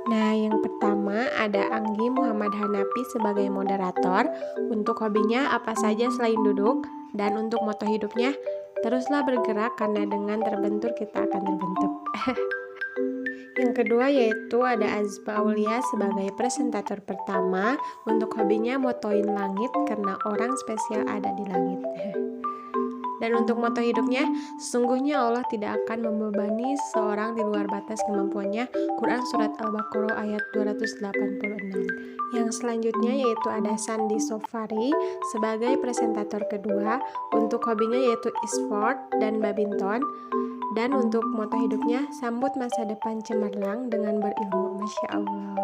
Nah, yang pertama ada Anggi Muhammad Hanafi sebagai moderator. Untuk hobinya apa saja selain duduk, dan untuk moto hidupnya, teruslah bergerak karena dengan terbentur kita akan terbentuk. Yang kedua yaitu ada Azba Aulia sebagai presentator pertama. Untuk hobinya motoin langit karena orang spesial ada di langit. Dan untuk moto hidupnya, sesungguhnya Allah tidak akan membebani seseorang di luar batas kemampuannya. Quran Surat Al-Baqarah ayat 286. Yang selanjutnya yaitu ada Sandi Sofari sebagai presentator kedua. Untuk hobinya yaitu e-sport dan badminton. Dan untuk moto hidupnya, sambut masa depan cemerlang dengan berilmu. Masya Allah.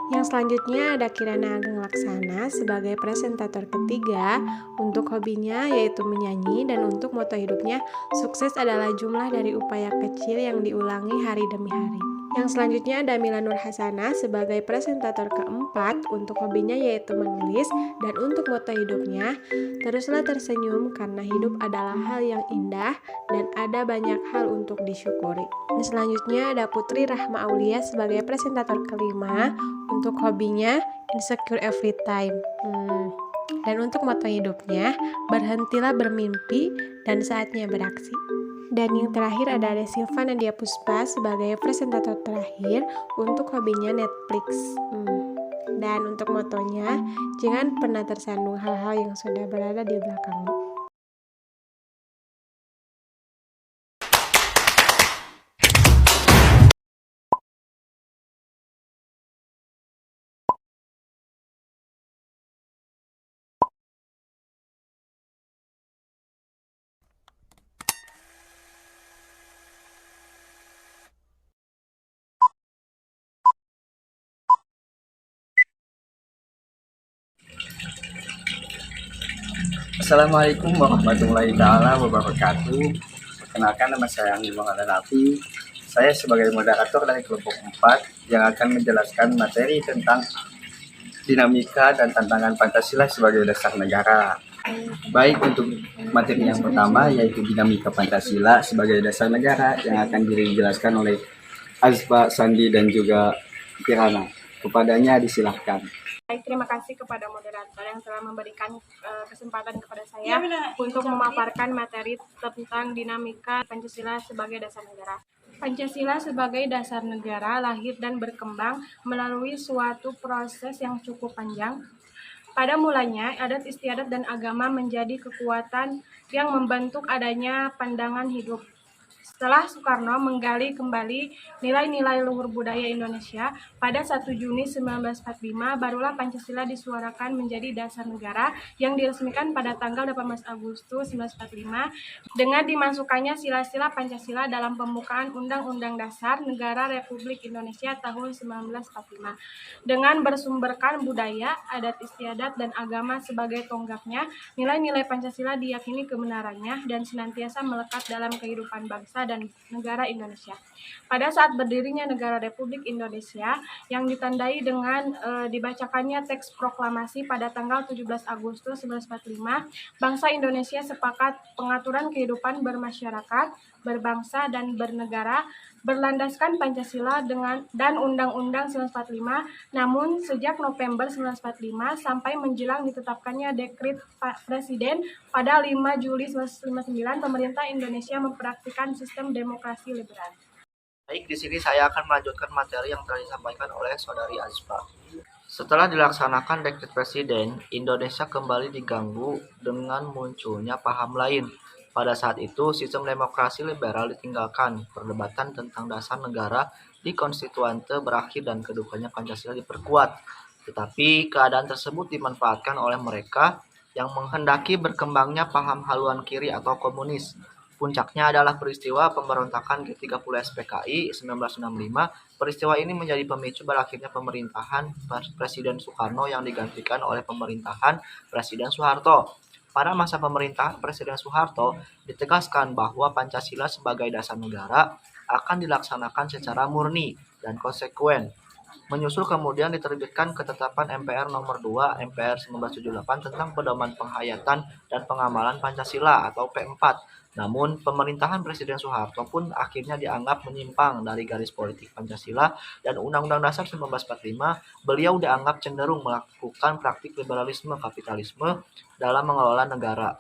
Yang selanjutnya ada Kirana Ageng Laksana sebagai presentator ketiga. Untuk hobinya yaitu menyanyi, dan untuk moto hidupnya, sukses adalah jumlah dari upaya kecil yang diulangi hari demi hari. Yang selanjutnya ada Mila Nur Hasanah sebagai presentator keempat. Untuk hobinya yaitu menulis, dan untuk moto hidupnya, teruslah tersenyum karena hidup adalah hal yang indah dan ada banyak hal untuk disyukuri. Dan selanjutnya ada Putri Rahma Aulia sebagai presentator kelima. Untuk hobinya insecure every time. Dan untuk moto hidupnya, berhentilah bermimpi dan saatnya beraksi. Dan yang terakhir ada Silva Nadia Puspa sebagai presentator terakhir. Untuk hobinya Netflix. Dan untuk motonya, jangan pernah tersandung hal-hal yang sudah berada di belakangmu. Assalamualaikum warahmatullahi wabarakatuh. Perkenalkan, nama saya Anggi Muhammad Hanafi. Saya sebagai moderator dari kelompok 4 yang akan menjelaskan materi tentang dinamika dan tantangan Pancasila sebagai dasar negara. Baik, untuk materi yang pertama yaitu dinamika Pancasila sebagai dasar negara yang akan dijelaskan oleh Azba, Sandi, dan juga Kirana. Kepadanya disilahkan. Baik, terima kasih kepada moderator yang telah memberikan kesempatan kepada saya untuk memaparkan materi tentang dinamika Pancasila sebagai dasar negara. Pancasila sebagai dasar negara lahir dan berkembang melalui suatu proses yang cukup panjang. Pada mulanya, adat istiadat dan agama menjadi kekuatan yang membentuk adanya pandangan hidup. Setelah Soekarno menggali kembali nilai-nilai luhur budaya Indonesia, pada 1 Juni 1945 barulah Pancasila disuarakan menjadi dasar negara yang diresmikan pada tanggal 18 Agustus 1945 dengan dimasukkannya sila-sila Pancasila dalam pembukaan Undang-Undang Dasar Negara Republik Indonesia tahun 1945. Dengan bersumberkan budaya, adat istiadat, dan agama sebagai tonggaknya, nilai-nilai Pancasila diyakini kebenarannya dan senantiasa melekat dalam kehidupan bangsa dan negara Indonesia. Pada saat berdirinya negara Republik Indonesia yang ditandai dengan dibacakannya teks proklamasi pada tanggal 17 Agustus 1945, bangsa Indonesia sepakat pengaturan kehidupan bermasyarakat, berbangsa, dan bernegara berlandaskan Pancasila dan Undang-Undang 1945. Namun sejak November 1945 sampai menjelang ditetapkannya dekret Presiden pada 5 Juli 1959, pemerintah Indonesia mempraktikkan sistem demokrasi liberal. Baik, di sini saya akan melanjutkan materi yang telah disampaikan oleh Saudari Azba. Setelah dilaksanakan dekret Presiden, Indonesia kembali diganggu dengan munculnya paham lain. Pada saat itu, sistem demokrasi liberal ditinggalkan, perdebatan tentang dasar negara di konstituante berakhir dan kedudukannya Pancasila diperkuat. Tetapi keadaan tersebut dimanfaatkan oleh mereka yang menghendaki berkembangnya paham haluan kiri atau komunis. Puncaknya adalah peristiwa pemberontakan G30 SPKI 1965. Peristiwa ini menjadi pemicu berakhirnya pemerintahan Presiden Soekarno yang digantikan oleh pemerintahan Presiden Soeharto. Pada masa pemerintahan Presiden Soeharto, ditegaskan bahwa Pancasila sebagai dasar negara akan dilaksanakan secara murni dan konsekuen. Menyusul kemudian diterbitkan ketetapan MPR nomor 2 MPR 1978 tentang pedoman penghayatan dan pengamalan Pancasila atau P4. Namun, pemerintahan Presiden Soeharto pun akhirnya dianggap menyimpang dari garis politik Pancasila dan Undang-Undang Dasar 1945. Beliau dianggap cenderung melakukan praktik liberalisme kapitalisme dalam mengelola negara.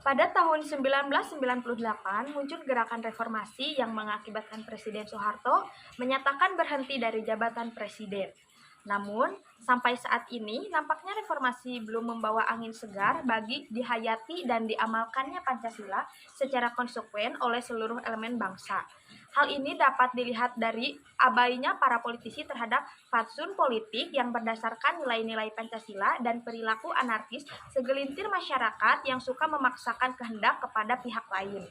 Pada tahun 1998 muncul gerakan reformasi yang mengakibatkan Presiden Soeharto menyatakan berhenti dari jabatan presiden. Namun, sampai saat ini nampaknya reformasi belum membawa angin segar bagi dihayati dan diamalkannya Pancasila secara konsekuen oleh seluruh elemen bangsa. Hal ini dapat dilihat dari abainya para politisi terhadap fatsun politik yang berdasarkan nilai-nilai Pancasila dan perilaku anarkis segelintir masyarakat yang suka memaksakan kehendak kepada pihak lain.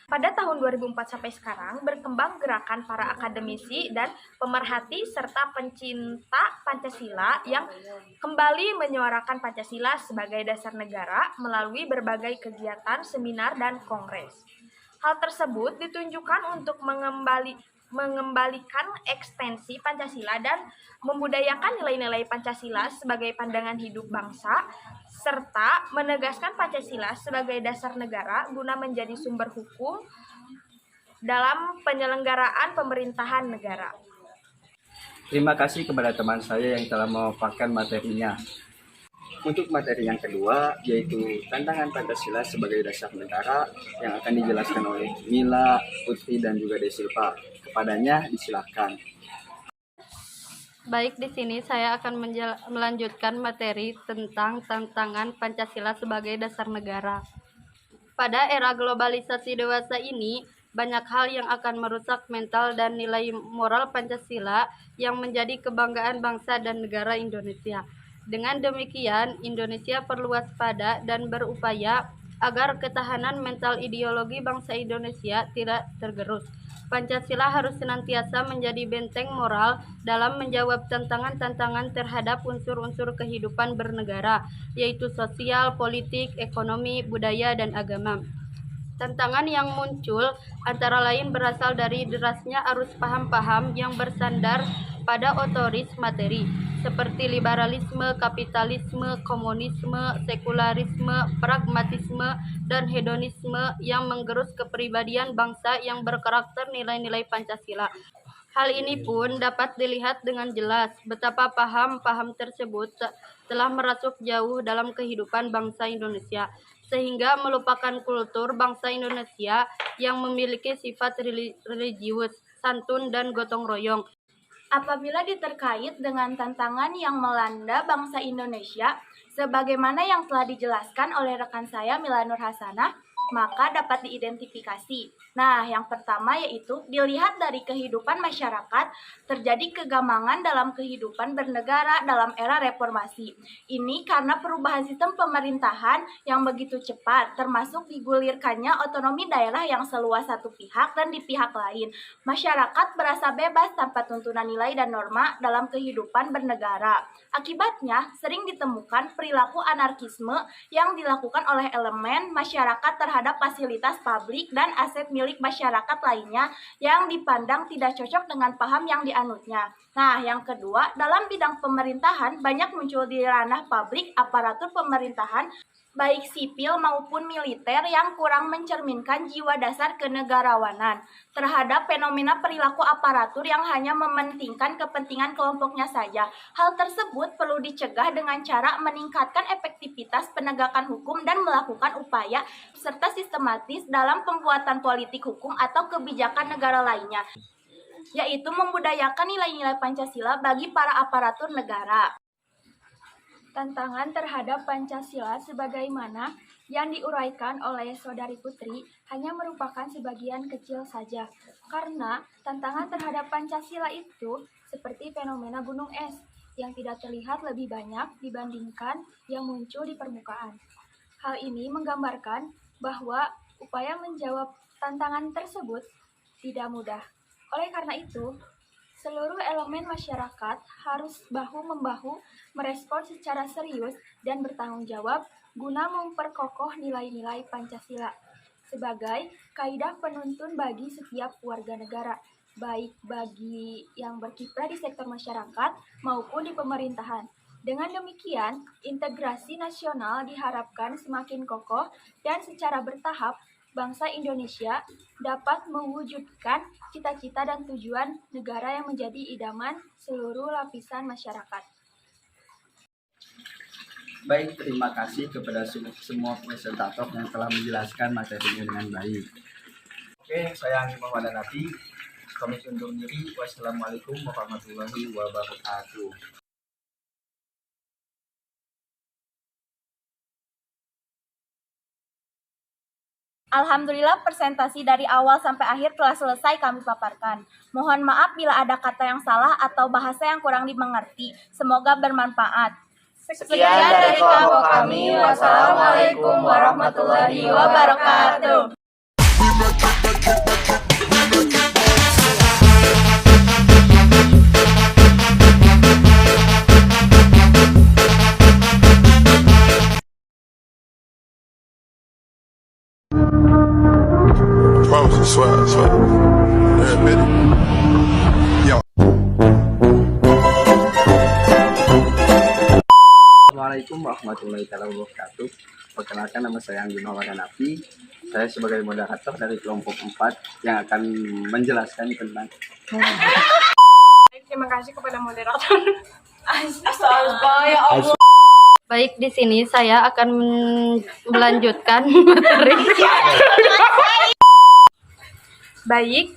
Pada tahun 2004 sampai sekarang, berkembang gerakan para akademisi dan pemerhati serta pencinta Pancasila yang kembali menyuarakan Pancasila sebagai dasar negara melalui berbagai kegiatan, seminar, dan kongres. Hal tersebut ditunjukkan untuk mengembalikan ekstensi Pancasila dan membudayakan nilai-nilai Pancasila sebagai pandangan hidup bangsa, serta menegaskan Pancasila sebagai dasar negara guna menjadi sumber hukum dalam penyelenggaraan pemerintahan negara. Terima kasih kepada teman saya yang telah memaparkan materinya. Untuk materi yang kedua, yaitu tantangan Pancasila sebagai dasar negara yang akan dijelaskan oleh Mila, Putri, dan juga Desilva. Kepadanya disilahkan. Baik, di sini saya akan melanjutkan materi tentang tantangan Pancasila sebagai dasar negara. Pada era globalisasi dewasa ini, banyak hal yang akan merusak mental dan nilai moral Pancasila yang menjadi kebanggaan bangsa dan negara Indonesia. Dengan demikian, Indonesia perlu waspada dan berupaya agar ketahanan mental ideologi bangsa Indonesia tidak tergerus. Pancasila harus senantiasa menjadi benteng moral dalam menjawab tantangan-tantangan terhadap unsur-unsur kehidupan bernegara, yaitu sosial, politik, ekonomi, budaya, dan agama. Tantangan yang muncul antara lain berasal dari derasnya arus paham-paham yang bersandar pada otoris materi, seperti liberalisme, kapitalisme, komunisme, sekularisme, pragmatisme, dan hedonisme yang menggerus kepribadian bangsa yang berkarakter nilai-nilai Pancasila. Hal ini pun dapat dilihat dengan jelas betapa paham-paham tersebut telah merasuk jauh dalam kehidupan bangsa Indonesia, sehingga melupakan kultur bangsa Indonesia yang memiliki sifat religius, santun, dan gotong royong. Apabila diterkait dengan tantangan yang melanda bangsa Indonesia, sebagaimana yang telah dijelaskan oleh rekan saya Mila Nur Hasanah, maka dapat diidentifikasi. Nah, yang pertama yaitu dilihat dari kehidupan masyarakat, terjadi kegamangan dalam kehidupan bernegara dalam era reformasi. Ini karena perubahan sistem pemerintahan yang begitu cepat, termasuk digulirkannya otonomi daerah yang seluas satu pihak dan di pihak lain. Masyarakat berasa bebas tanpa tuntunan nilai dan norma dalam kehidupan bernegara. Akibatnya, sering ditemukan perilaku anarkisme yang dilakukan oleh elemen masyarakat terhadap fasilitas publik dan aset milik masyarakat lainnya yang dipandang tidak cocok dengan paham yang dianutnya. Nah, yang kedua, dalam bidang pemerintahan banyak muncul di ranah publik aparatur pemerintahan baik sipil maupun militer yang kurang mencerminkan jiwa dasar kenegarawanan terhadap fenomena perilaku aparatur yang hanya mementingkan kepentingan kelompoknya saja. Hal tersebut perlu dicegah dengan cara meningkatkan efektivitas penegakan hukum dan melakukan upaya serta sistematis dalam pembuatan politik hukum atau kebijakan negara lainnya, yaitu membudayakan nilai-nilai Pancasila bagi para aparatur negara. Tantangan terhadap Pancasila sebagaimana yang diuraikan oleh Saudari Putri hanya merupakan sebagian kecil saja, karena tantangan terhadap Pancasila itu seperti fenomena gunung es yang tidak terlihat lebih banyak dibandingkan yang muncul di permukaan. Hal ini menggambarkan bahwa upaya menjawab tantangan tersebut tidak mudah. Oleh karena itu, seluruh elemen masyarakat harus bahu-membahu merespon secara serius dan bertanggung jawab guna memperkokoh nilai-nilai Pancasila sebagai kaidah penuntun bagi setiap warga negara, baik bagi yang berkiprah di sektor masyarakat maupun di pemerintahan. Dengan demikian, integrasi nasional diharapkan semakin kokoh dan secara bertahap bangsa Indonesia dapat mewujudkan cita-cita dan tujuan negara yang menjadi idaman seluruh lapisan masyarakat. Baik, terima kasih kepada semua presentator yang telah menjelaskan materinya dengan baik. Oke, saya Anggi Muhammad Hanafi. Kami undur diri. Wassalamualaikum warahmatullahi wabarakatuh. Alhamdulillah presentasi dari awal sampai akhir telah selesai kami paparkan. Mohon maaf bila ada kata yang salah atau bahasa yang kurang dimengerti. Semoga bermanfaat. Sekian dari kelompok kami. Wassalamualaikum warahmatullahi wabarakatuh. Swag. Assalamualaikum warahmatullahi wabarakatuh. Perkenalkan, nama saya Anggi Muhammad Hanafi. Saya sebagai moderator dari kelompok 4 yang akan menjelaskan tentang Terima kasih kepada moderator. Baik, di sini saya akan melanjutkan materi. Baik,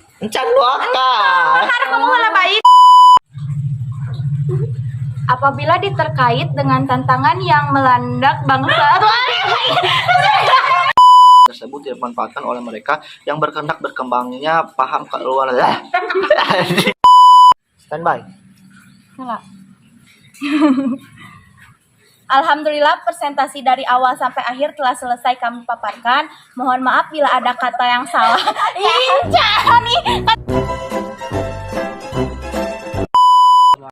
Apabila diterkait dengan tantangan yang melanda bangsa Tersebut dimanfaatkan oleh mereka yang berkehendak berkembangnya paham keluar. Standby. Alhamdulillah presentasi dari awal sampai akhir telah selesai kami paparkan. Mohon maaf bila ada kata yang salah. Jangan